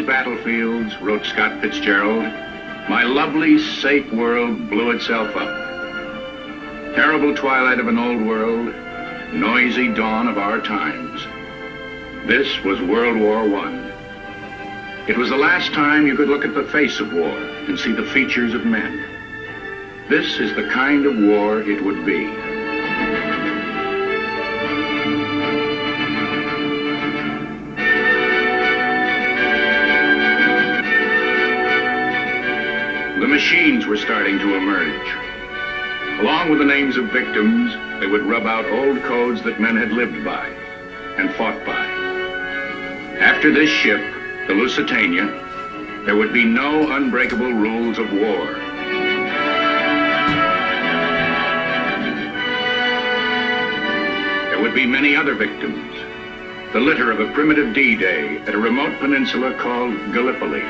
battlefields, wrote Scott Fitzgerald, my lovely, safe world blew itself up. Terrible twilight of an old world, noisy dawn of our times. This was World War I. It was the last time you could look at the face of war and see the features of men. This is the kind of war it would be. The machines were starting to emerge. Along with the names of victims, they would rub out old codes that men had lived by and fought by. After this ship, the Lusitania, there would be no unbreakable rules of war. There would be many other victims. The litter of a primitive D-Day at a remote peninsula called Gallipoli.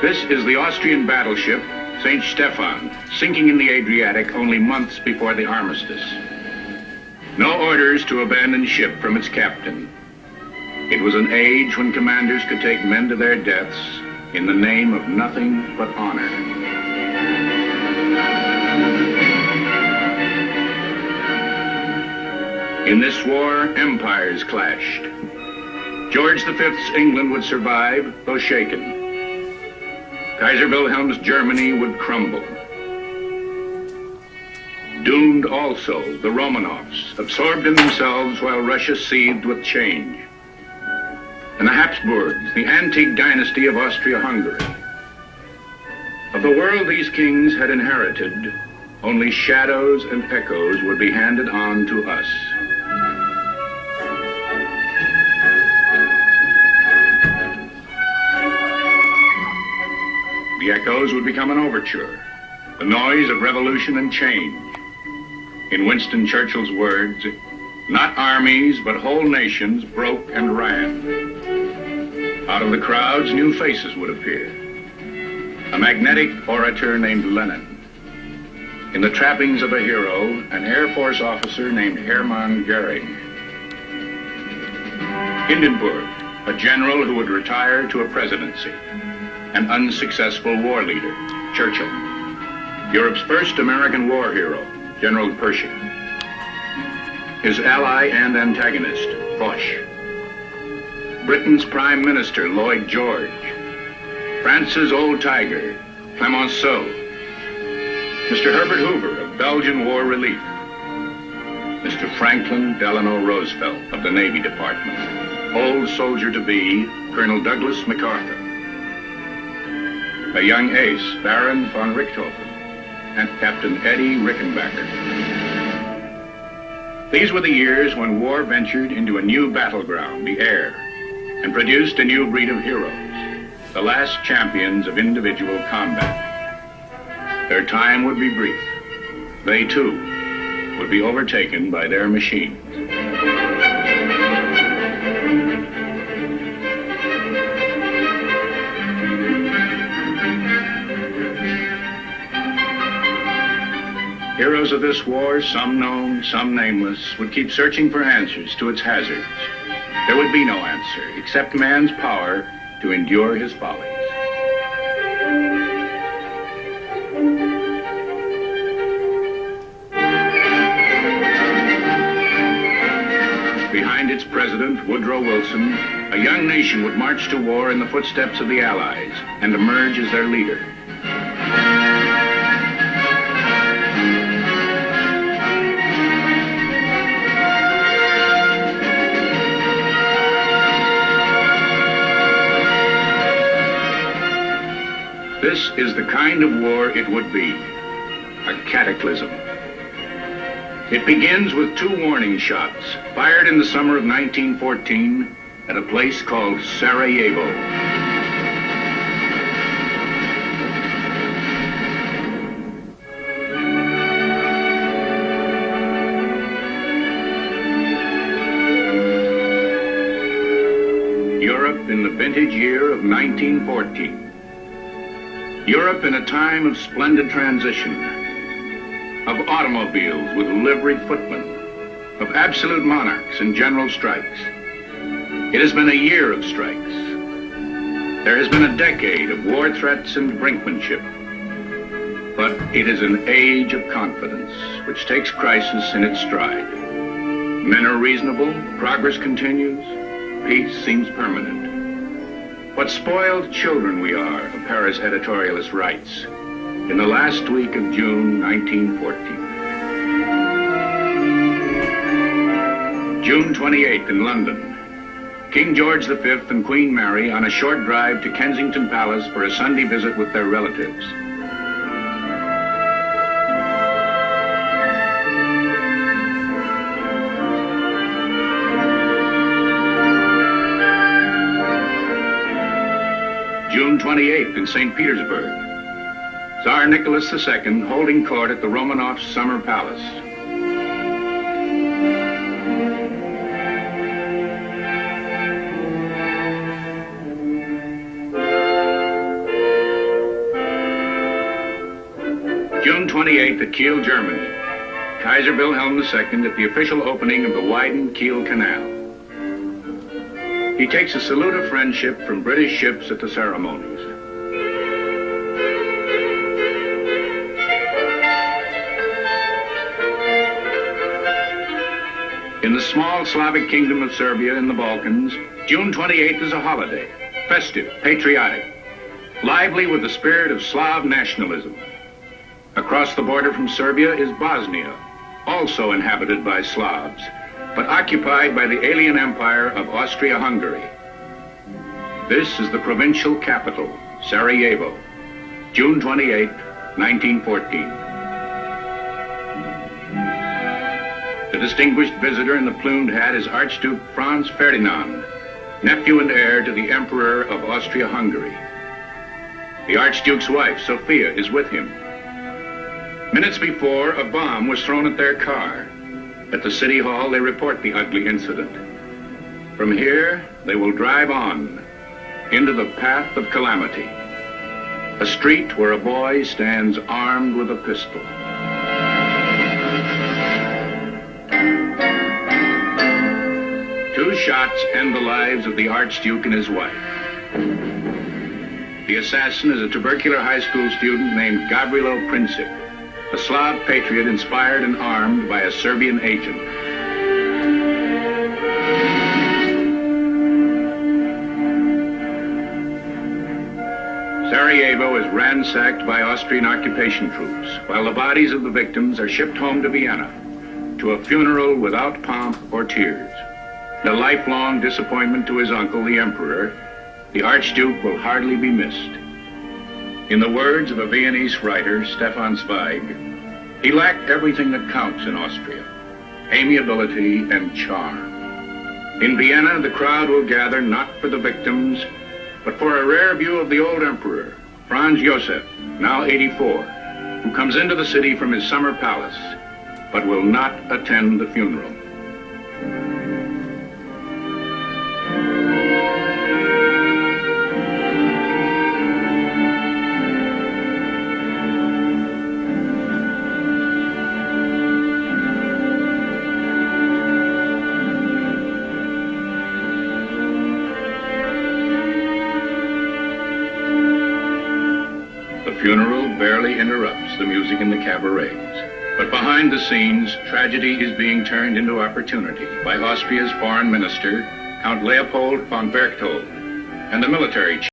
This is the Austrian battleship St. Stefan, sinking in the Adriatic only months before the armistice. No orders to abandon ship from its captain. It was an age when commanders could take men to their deaths in the name of nothing but honor. In this war, empires clashed. George V's England would survive, though shaken. Kaiser Wilhelm's Germany would crumble. Doomed also, the Romanovs, absorbed in themselves while Russia seethed with change. And the Habsburgs, the antique dynasty of Austria-Hungary. Of the world these kings had inherited, only shadows and echoes would be handed on to us. The echoes would become an overture, the noise of revolution and change. In Winston Churchill's words, not armies, but whole nations broke and ran. Out of the crowds, new faces would appear. A magnetic orator named Lenin. In the trappings of a hero, an Air Force officer named Hermann Goering. Hindenburg, a general who would retire to a presidency. An unsuccessful war leader, Churchill. Europe's first American war hero, General Pershing. His ally and antagonist, Foch. Britain's Prime Minister, Lloyd George. France's old tiger, Clemenceau. Mr. Herbert Hoover of Belgian War Relief. Mr. Franklin Delano Roosevelt of the Navy Department. Old soldier to be, Colonel Douglas MacArthur. A young ace, Baron von Richthofen, and Captain Eddie Rickenbacker. These were the years when war ventured into a new battleground, the air, and produced a new breed of heroes, the last champions of individual combat. Their time would be brief. They, too, would be overtaken by their machines. Heroes of this war, some known, some nameless, would keep searching for answers to its hazards. There would be no answer except man's power to endure his follies. Behind its president, Woodrow Wilson, a young nation would march to war in the footsteps of the Allies and emerge as their leader. This is the kind of war it would be, a cataclysm. It begins with 2 warning shots fired in the summer of 1914 at a place called Sarajevo. Europe in the vintage year of 1914. Europe in a time of splendid transition, of automobiles with liveried footmen, of absolute monarchs and general strikes. It has been a year of strikes. There has been a decade of war threats and brinkmanship. But it is an age of confidence, which takes crisis in its stride. Men are reasonable, progress continues, peace seems permanent. What spoiled children we are, a Paris editorialist writes, in the last week of June 1914. June 28th in London. King George V and Queen Mary on a short drive to Kensington Palace for a Sunday visit with their relatives. June 28th in St. Petersburg. Tsar Nicholas II holding court at the Romanovs' summer palace. June 28th at Kiel, Germany. Kaiser Wilhelm II at the official opening of the widened Kiel Canal. He takes a salute of friendship from British ships at the ceremonies. In the small Slavic kingdom of Serbia in the Balkans, June 28th is a holiday, festive, patriotic, lively with the spirit of Slav nationalism. Across the border from Serbia is Bosnia, also inhabited by Slavs, but occupied by the alien empire of Austria-Hungary. This is the provincial capital, Sarajevo, June 28, 1914. The distinguished visitor in the plumed hat is Archduke Franz Ferdinand, nephew and heir to the Emperor of Austria-Hungary. The Archduke's wife, Sophia, is with him. Minutes before, a bomb was thrown at their car. At the City Hall, they report the ugly incident. From here, they will drive on into the path of calamity, a street where a boy stands armed with a pistol. Two shots end the lives of the Archduke and his wife. The assassin is a tubercular high school student named Gavrilo Princip, a Slav patriot inspired and armed by a Serbian agent. Sarajevo is ransacked by Austrian occupation troops, while the bodies of the victims are shipped home to Vienna, to a funeral without pomp or tears. A lifelong disappointment to his uncle, the Emperor, the Archduke will hardly be missed. In the words of a Viennese writer, Stefan Zweig, he lacked everything that counts in Austria, amiability and charm. In Vienna, the crowd will gather not for the victims, but for a rare view of the old emperor, Franz Josef, now 84, who comes into the city from his summer palace, but will not attend the funeral. The funeral barely interrupts the music in the cabarets. But behind the scenes, tragedy is being turned into opportunity by Austria's foreign minister, Count Leopold von Berchtold, and the military chief,